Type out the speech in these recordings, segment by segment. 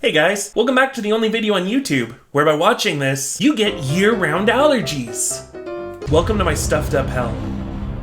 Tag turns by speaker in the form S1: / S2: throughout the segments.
S1: Hey guys, welcome back to the only video on YouTube where by watching this, you get year-round allergies. Welcome to my stuffed up hell.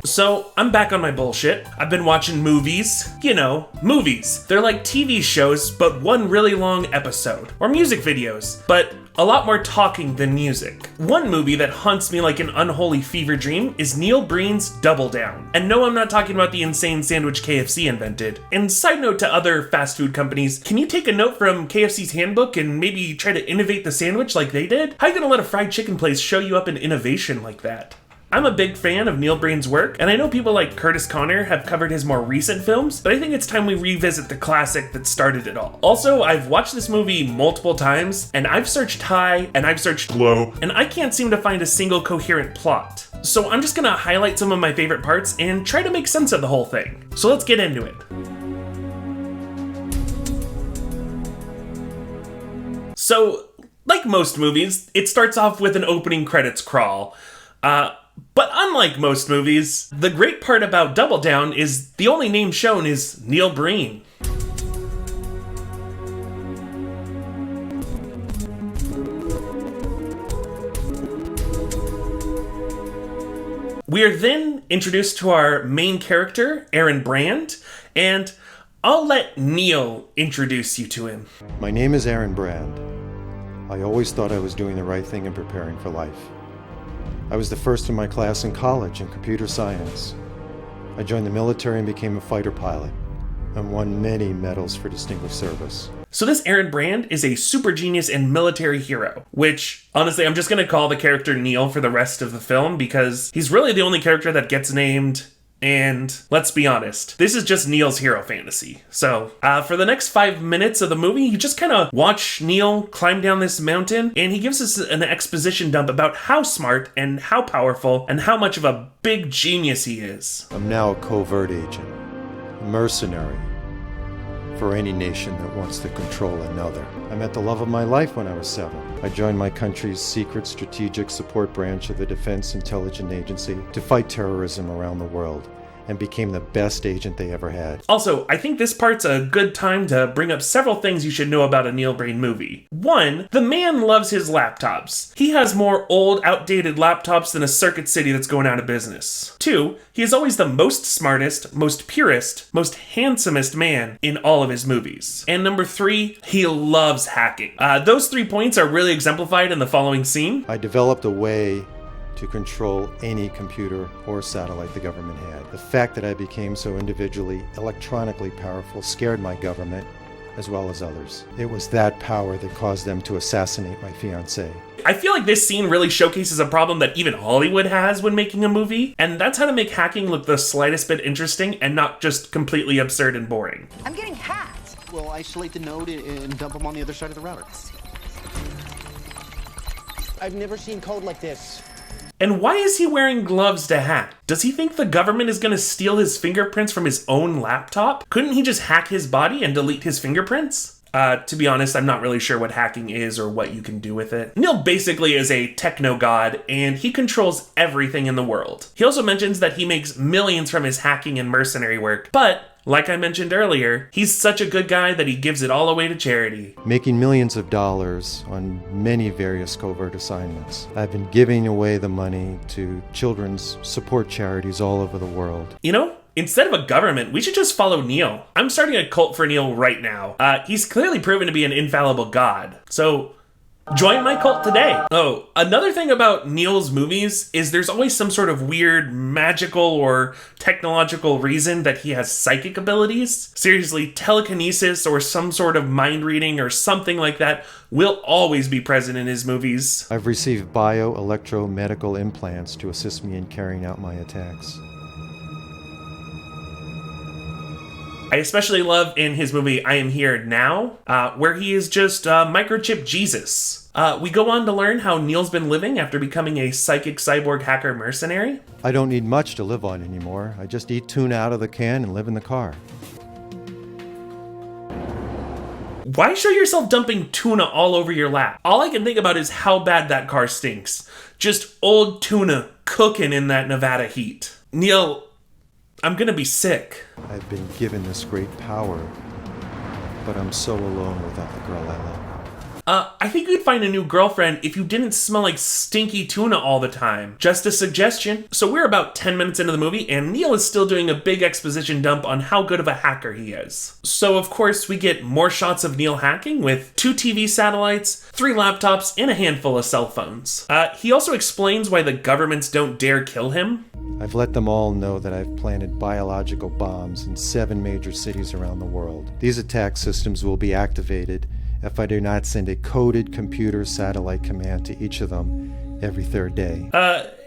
S1: So, I'm back on my bullshit. I've been watching movies. You know, movies. They're like TV shows, but one really long episode. Or music videos, but a lot more talking than music. One movie that haunts me like an unholy fever dream is Neil Breen's Double Down. And no, I'm not talking about the insane sandwich KFC invented. And side note to other fast food companies, can you take a note from KFC's handbook and maybe try to innovate the sandwich like they did? How are you gonna let a fried chicken place show you up in innovation like that? I'm a big fan of Neil Breen's work, and I know people like Kurtis Conner have covered his more recent films, but I think it's time we revisit the classic that started it all. Also, I've watched this movie multiple times, and I've searched high, and I've searched low, and I can't seem to find a single coherent plot. So I'm just gonna highlight some of my favorite parts and try to make sense of the whole thing. So let's get into it. So, like most movies, it starts off with an opening credits crawl. But unlike most movies, the great part about Double Down is the only name shown is Neil Breen. We are then introduced to our main character, Aaron Brand, and I'll let Neil introduce you to him.
S2: My name is Aaron Brand. I always thought I was doing the right thing and preparing for life. I was the first in my class in college in computer science. I joined the military and became a fighter pilot, and won many medals for distinguished service.
S1: So this Aaron Brand is a super genius and military hero, which, honestly, I'm just gonna call the character Neil for the rest of the film because he's really the only character that gets named. And let's be honest, this is just Neil's hero fantasy. So, for the next 5 minutes of the movie, you just kind of watch Neil climb down this mountain, and he gives us an exposition dump about how smart and how powerful and how much of a big genius he is.
S2: I'm now a covert agent, a mercenary for any nation that wants to control another. I met the love of my life when I was 7. I joined my country's secret strategic support branch of the Defense Intelligence Agency to fight terrorism around the world, and became the best agent they ever had.
S1: Also, I think this part's a good time to bring up several things you should know about a Neil Breen movie. 1, the man loves his laptops. He has more old, outdated laptops than a Circuit City that's going out of business. 2, he is always the most smartest, most purest, most handsomest man in all of his movies. And number 3, he loves hacking. Those 3 points are really exemplified in the following scene.
S2: I developed a way to control any computer or satellite the government had. The fact that I became so individually, electronically powerful scared my government as well as others. It was that power that caused them to assassinate my fiancée.
S1: I feel like this scene really showcases a problem that even Hollywood has when making a movie, and that's how to make hacking look the slightest bit interesting and not just completely absurd and boring.
S3: I'm getting hacked.
S4: Well, isolate the node and dump them on the other side of the router. I've never seen code like this.
S1: And why is he wearing gloves to hack? Does he think the government is gonna steal his fingerprints from his own laptop? Couldn't he just hack his body and delete his fingerprints? To be honest, I'm not really sure what hacking is or what you can do with it. Neil basically is a techno god, and he controls everything in the world. He also mentions that he makes millions from his hacking and mercenary work, but like I mentioned earlier, he's such a good guy that he gives it all away to charity.
S2: Making millions of dollars on many various covert assignments. I've been giving away the money to children's support charities all over the world.
S1: You know, instead of a government, we should just follow Neil. I'm starting a cult for Neil right now. He's clearly proven to be an infallible god. So, join my cult today. Oh, another thing about Neil's movies is there's always some sort of weird magical or technological reason that he has psychic abilities. Seriously, telekinesis or some sort of mind reading or something like that will always be present in his movies.
S2: I've received bio-electro-medical implants to assist me in carrying out my attacks.
S1: I especially love in his movie I Am Here Now, where he is just microchip Jesus. We go on to learn how Neil's been living after becoming a psychic cyborg hacker mercenary.
S2: I don't need much to live on anymore. I just eat tuna out of the can and live in the car.
S1: Why show yourself dumping tuna all over your lap? All I can think about is how bad that car stinks. Just old tuna cooking in that Nevada heat. Neil, I'm gonna be sick.
S2: I've been given this great power but I'm so alone without the girl I love.
S1: I think you'd find a new girlfriend if you didn't smell like stinky tuna all the time. Just a suggestion. So we're about 10 minutes into the movie, and Neil is still doing a big exposition dump on how good of a hacker he is. So of course we get more shots of Neil hacking with 2 TV satellites, 3 laptops, and a handful of cell phones. He also explains why the governments don't dare kill him.
S2: I've let them all know that I've planted biological bombs in 7 major cities around the world. These attack systems will be activated if I do not send a coded computer satellite command to each of them every 3rd day.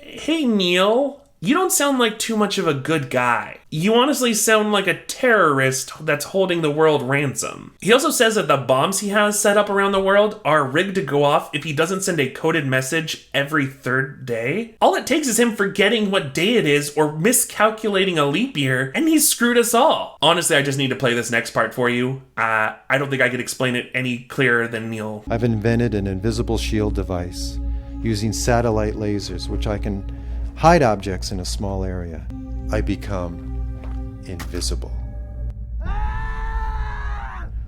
S1: Hey Neil, you don't sound like too much of a good guy. You honestly sound like a terrorist that's holding the world ransom. He also says that the bombs he has set up around the world are rigged to go off if he doesn't send a coded message every 3rd day. All it takes is him forgetting what day it is or miscalculating a leap year, and he's screwed us all. Honestly, I just need to play this next part for you. I don't think I could explain it any clearer than Neil.
S2: I've invented an invisible shield device using satellite lasers, which I can hide objects in a small area. I become invisible.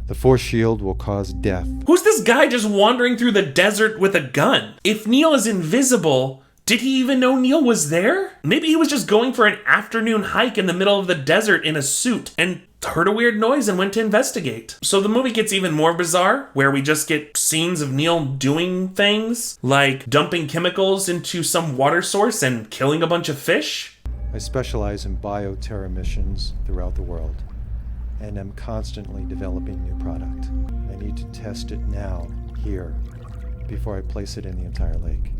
S2: The force shield will cause death.
S1: Who's this guy just wandering through the desert with a gun? If Neil is invisible, did he even know Neil was there? Maybe he was just going for an afternoon hike in the middle of the desert in a suit and heard a weird noise and went to investigate. So the movie gets even more bizarre, where we just get scenes of Neil doing things, like dumping chemicals into some water source and killing a bunch of fish.
S2: I specialize in bioterror missions throughout the world, and am constantly developing new product. I need to test it now, here, before I place it in the entire lake.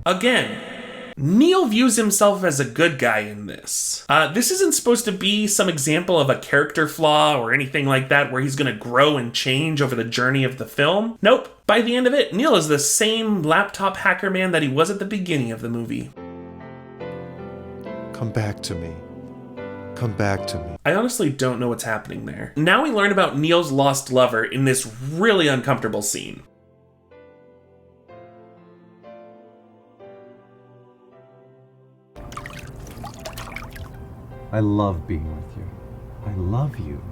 S1: Again, Neil views himself as a good guy in this. This isn't supposed to be some example of a character flaw or anything like that where he's gonna grow and change over the journey of the film. Nope. By the end of it, Neil is the same laptop hacker man that he was at the beginning of the movie.
S2: Come back to me. Come back to me.
S1: I honestly don't know what's happening there. Now we learn about Neil's lost lover in this really uncomfortable scene.
S2: I love being with you. I love you.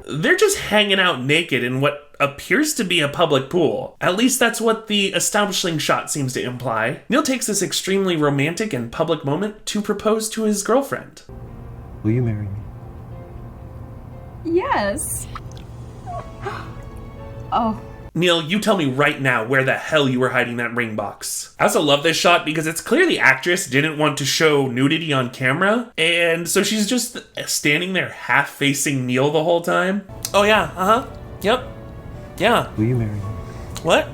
S1: They're just hanging out naked in what appears to be a public pool. At least that's what the establishing shot seems to imply. Neil takes this extremely romantic and public moment to propose to his girlfriend.
S2: Will you marry me?
S3: Yes. Oh.
S1: Neil, you tell me right now where the hell you were hiding that ring box. I also love this shot because it's clear the actress didn't want to show nudity on camera, and so she's just standing there half-facing Neil the whole time. Oh yeah, yep, yeah.
S2: Will you marry me?
S1: What?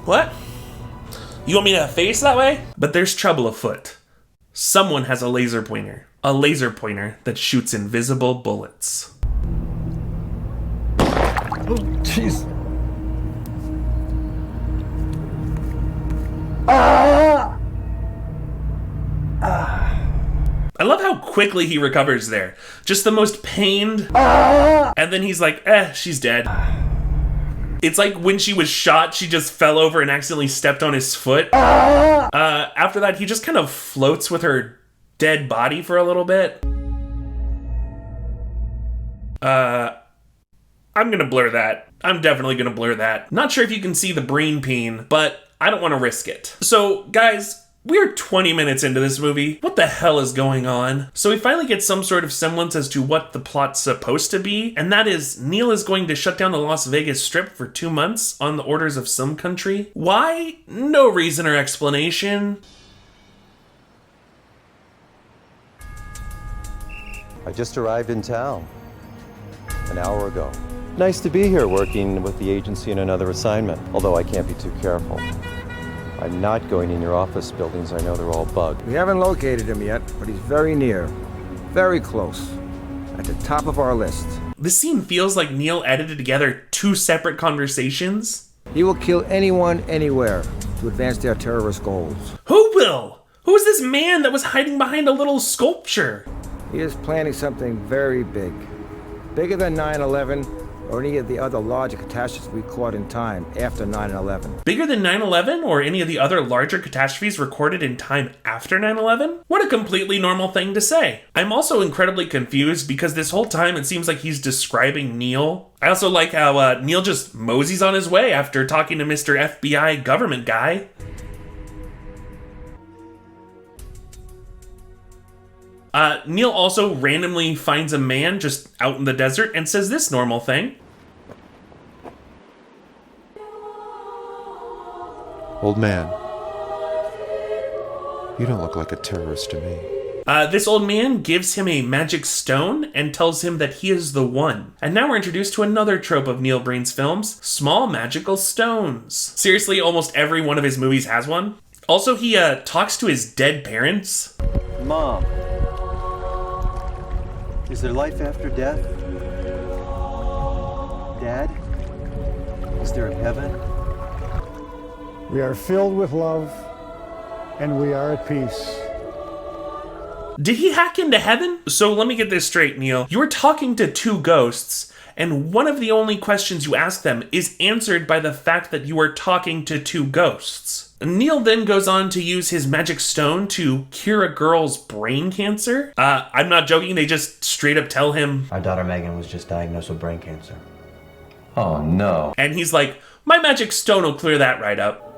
S1: What? You want me to face that way? But there's trouble afoot. Someone has a laser pointer. A laser pointer that shoots invisible bullets.
S2: Oh, jeez.
S1: I love how quickly he recovers there. Just the most pained. And then he's like, she's dead. It's like when she was shot, she just fell over and accidentally stepped on his foot. After that, he just kind of floats with her dead body for a little bit. I'm gonna blur that. I'm definitely gonna blur that. Not sure if you can see the Breen peen, but I don't want to risk it. So, guys, we're 20 minutes into this movie. What the hell is going on? So we finally get some sort of semblance as to what the plot's supposed to be, and that is Neil is going to shut down the Las Vegas Strip for 2 months on the orders of some country. Why? No reason or explanation.
S2: I just arrived in town an hour ago. Nice to be here working with the agency in another assignment, although I can't be too careful. I'm not going in your office buildings. I know they're all bugged.
S5: We haven't located him yet, but he's very near. Very close. At the top of our list.
S1: This scene feels like Neil edited together 2 separate conversations.
S5: He will kill anyone, anywhere, to advance their terrorist goals.
S1: Who will? Who is this man that was hiding behind a little sculpture?
S5: He is planning something very big. Bigger than 9/11, or any of the other larger catastrophes recorded in time after 9/11.
S1: Bigger than 9/11 or any of the other larger catastrophes recorded in time after 9/11? What a completely normal thing to say. I'm also incredibly confused because this whole time it seems like he's describing Neil. I also like how Neil just moseys on his way after talking to Mr. FBI government guy. Neil also randomly finds a man just out in the desert and says this normal thing.
S2: Old man, you don't look like a terrorist to me.
S1: This old man gives him a magic stone and tells him that he is the one. And now we're introduced to another trope of Neil Breen's films, small magical stones. Seriously, almost every one of his movies has one. Also, he talks to his dead parents.
S3: Mom, is there life after death? Dad, is there a heaven?
S6: We are filled with love, and we are at peace.
S1: Did he hack into heaven? So let me get this straight, Neil. You were talking to two ghosts, and one of the only questions you ask them is answered by the fact that you are talking to two ghosts. Neil then goes on to use his magic stone to cure a girl's brain cancer. I'm not joking, they just straight up tell him,
S7: our daughter Megan was just diagnosed with brain cancer. Oh no.
S1: and he's like, my magic stone will clear that right up.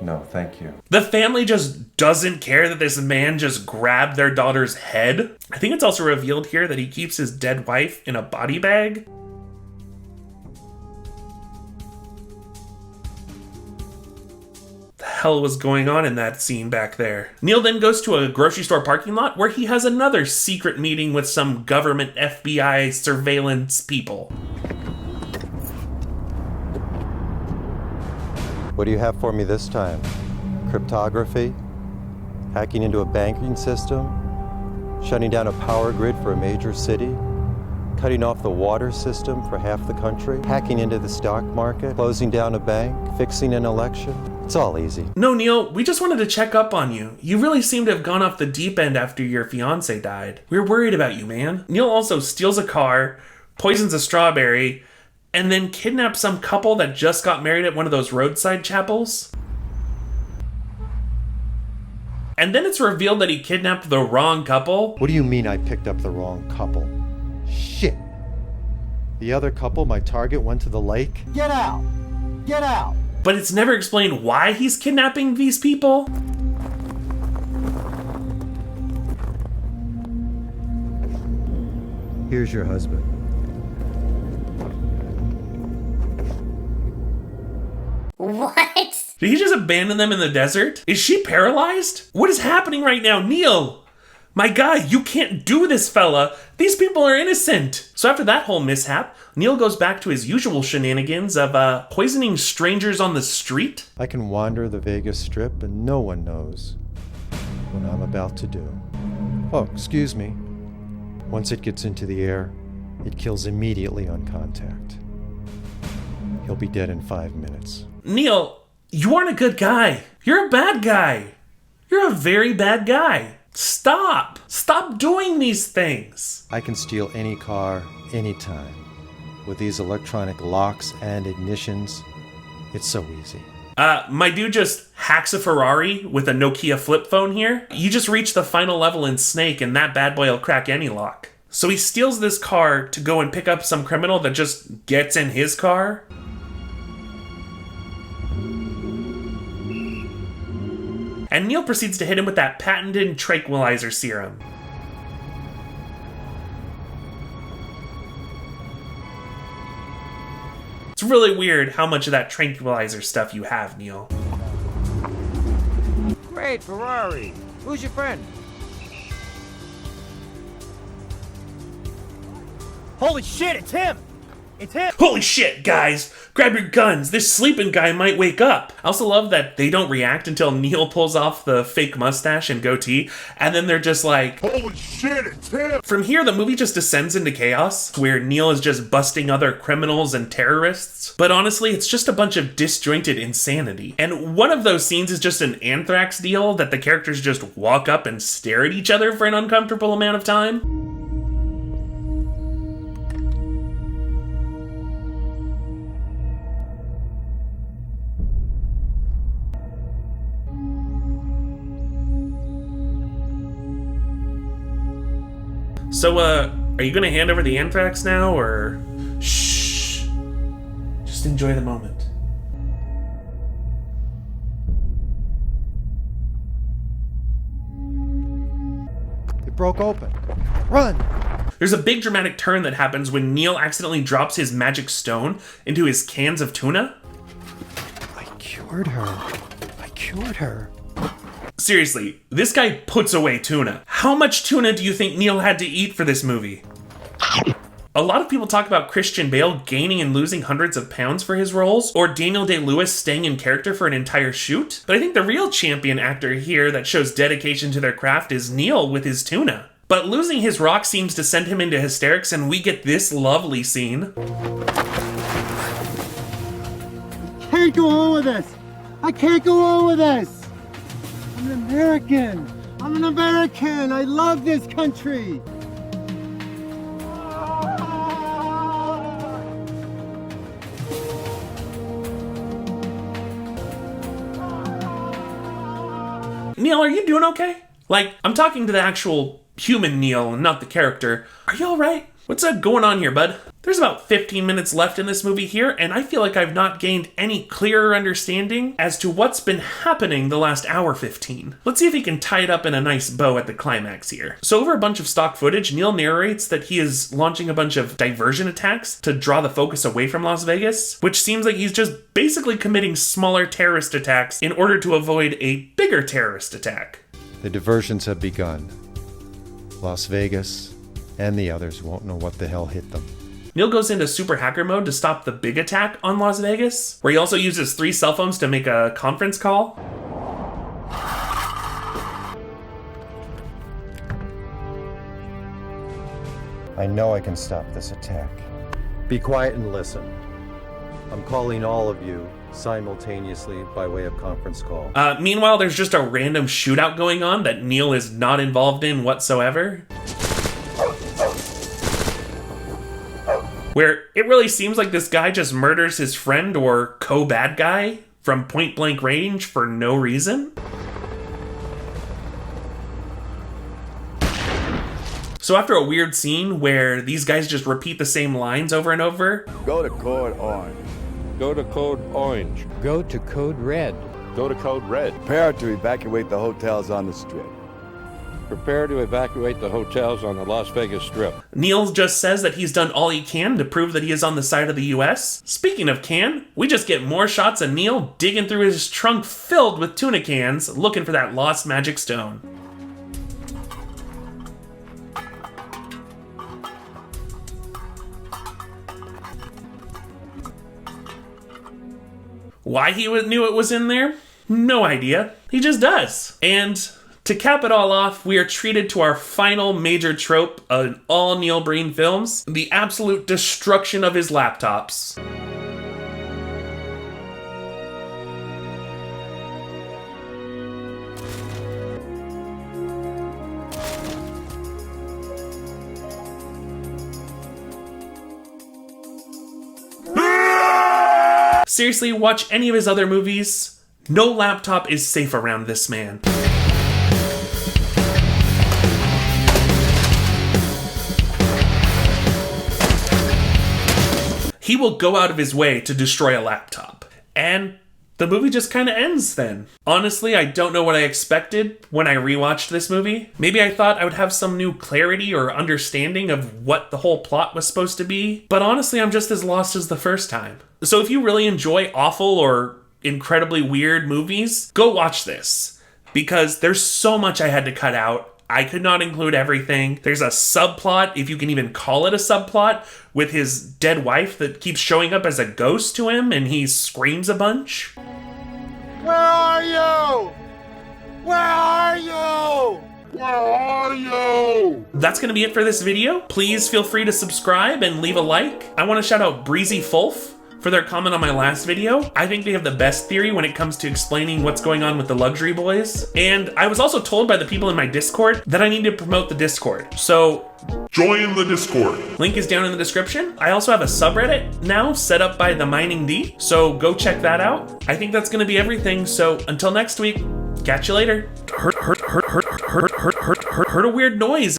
S2: No, thank you.
S1: The family just doesn't care that this man just grabbed their daughter's head. I think it's also revealed here that he keeps his dead wife in a body bag. The hell was going on in that scene back there? Neil then goes to a grocery store parking lot where he has another secret meeting with some government FBI surveillance people.
S2: What do you have for me this time? Cryptography? Hacking into a banking system? Shutting down a power grid for a major city? Cutting off the water system for half the country? Hacking into the stock market? Closing down a bank? Fixing an election? It's all easy.
S1: No, Neil, we just wanted to check up on you. You really seem to have gone off the deep end after your fiance died. We were worried about you, man. Neil also steals a car, poisons a strawberry, and then kidnap some couple that just got married at one of those roadside chapels. And then it's revealed that he kidnapped the wrong couple.
S2: What do you mean I picked up the wrong couple? Shit. The other couple, my target, went to the lake?
S4: Get out! Get out!
S1: But it's never explained why he's kidnapping these people.
S2: Here's your husband.
S8: What?
S1: Did he just abandon them in the desert? Is she paralyzed? What is happening right now? Neil! My guy, you can't do this, fella. These people are innocent. So after that whole mishap, Neil goes back to his usual shenanigans of poisoning strangers on the street.
S2: I can wander the Vegas Strip and no one knows what I'm about to do. Oh, excuse me. Once it gets into the air, it kills immediately on contact. He'll be dead in 5 minutes.
S1: Neil, you aren't a good guy. You're a bad guy. You're a very bad guy. Stop. Stop doing these things.
S2: I can steal any car, anytime. With these electronic locks and ignitions, it's so easy.
S1: My dude just hacks a Ferrari with a Nokia flip phone here. You just reach the final level in Snake and that bad boy will crack any lock. So he steals this car to go and pick up some criminal that just gets in his car. And Neil proceeds to hit him with that patented tranquilizer serum. It's really weird how much of that tranquilizer stuff you have, Neil.
S5: Great, Ferrari. Who's your friend?
S4: Holy shit, it's him! It's him!
S1: Holy shit, guys! Grab your guns, this sleeping guy might wake up! I also love that they don't react until Neil pulls off the fake mustache and goatee, and then they're just like, holy shit, it's him! From here, the movie just descends into chaos, where Neil is just busting other criminals and terrorists. But honestly, it's just a bunch of disjointed insanity. And one of those scenes is just an anthrax deal that the characters just walk up and stare at each other for an uncomfortable amount of time. So, are you gonna hand over the anthrax now, or shh? Just enjoy the moment.
S2: It broke open. Run!
S1: There's a big dramatic turn that happens when Neil accidentally drops his magic stone into his cans of tuna.
S2: I cured her.
S1: Seriously, this guy puts away tuna. How much tuna do you think Neil had to eat for this movie? A lot of people talk about Christian Bale gaining and losing hundreds of pounds for his roles, or Daniel Day-Lewis staying in character for an entire shoot. But I think the real champion actor here that shows dedication to their craft is Neil with his tuna. But losing his rock seems to send him into hysterics, and we get this lovely scene.
S6: Can't go on with this. I can't go on with this. I'm an American. I love this country.
S1: Neil, are you doing okay? Like, I'm talking to the actual human Neil and not the character. Are you alright? What's going on here, bud? There's about 15 minutes left in this movie here, and I feel like I've not gained any clearer understanding as to what's been happening the last hour 15. Let's see if he can tie it up in a nice bow at the climax here. So over a bunch of stock footage, Neil narrates that he is launching a bunch of diversion attacks to draw the focus away from Las Vegas, which seems like he's just basically committing smaller terrorist attacks in order to avoid a bigger terrorist attack.
S2: The diversions have begun. Las Vegas and the others won't know what the hell hit them.
S1: Neil goes into super hacker mode to stop the big attack on Las Vegas, where he also uses 3 cell phones to make a conference call.
S2: I know I can stop this attack. Be quiet and listen. I'm calling all of you simultaneously by way of conference call.
S1: Meanwhile, there's just a random shootout going on that Neil is not involved in whatsoever, where it really seems like this guy just murders his friend or co-bad guy from point blank range for no reason. So after a weird scene where these guys just repeat the same lines over and over,
S9: go to code orange. Go to code orange.
S4: Go to code red.
S9: Go to code red.
S3: Prepare to evacuate the hotels on the strip.
S9: Prepare to evacuate the hotels on the Las Vegas Strip.
S1: Neil just says that he's done all he can to prove that he is on the side of the US. Speaking of can, we just get more shots of Neil digging through his trunk filled with tuna cans looking for that lost magic stone. Why he knew it was in there? No idea. He just does. And to cap it all off, we are treated to our final major trope in all Neil Breen films, the absolute destruction of his laptops. Seriously, watch any of his other movies. No laptop is safe around this man. He will go out of his way to destroy a laptop. And the movie just kind of ends then. Honestly, I don't know what I expected when I rewatched this movie. Maybe I thought I would have some new clarity or understanding of what the whole plot was supposed to be. But honestly, I'm just as lost as the first time. So if you really enjoy awful or incredibly weird movies, go watch this. Because there's so much I had to cut out. I could not include everything. There's a subplot, if you can even call it a subplot, with his dead wife that keeps showing up as a ghost to him and he screams a bunch.
S6: Where are you? Where are you? Where are you?
S1: That's gonna be it for this video. Please feel free to subscribe and leave a like. I wanna shout out Breezy Fulf for their comment on my last video. I think they have the best theory when it comes to explaining what's going on with the luxury boys. And I was also told by the people in my Discord that I need to promote the Discord. So
S10: join the Discord.
S1: Link is down in the description. I also have a subreddit now set up by the Mining D, so go check that out. I think that's gonna be everything. So until next week, catch you later. Heard a weird noise.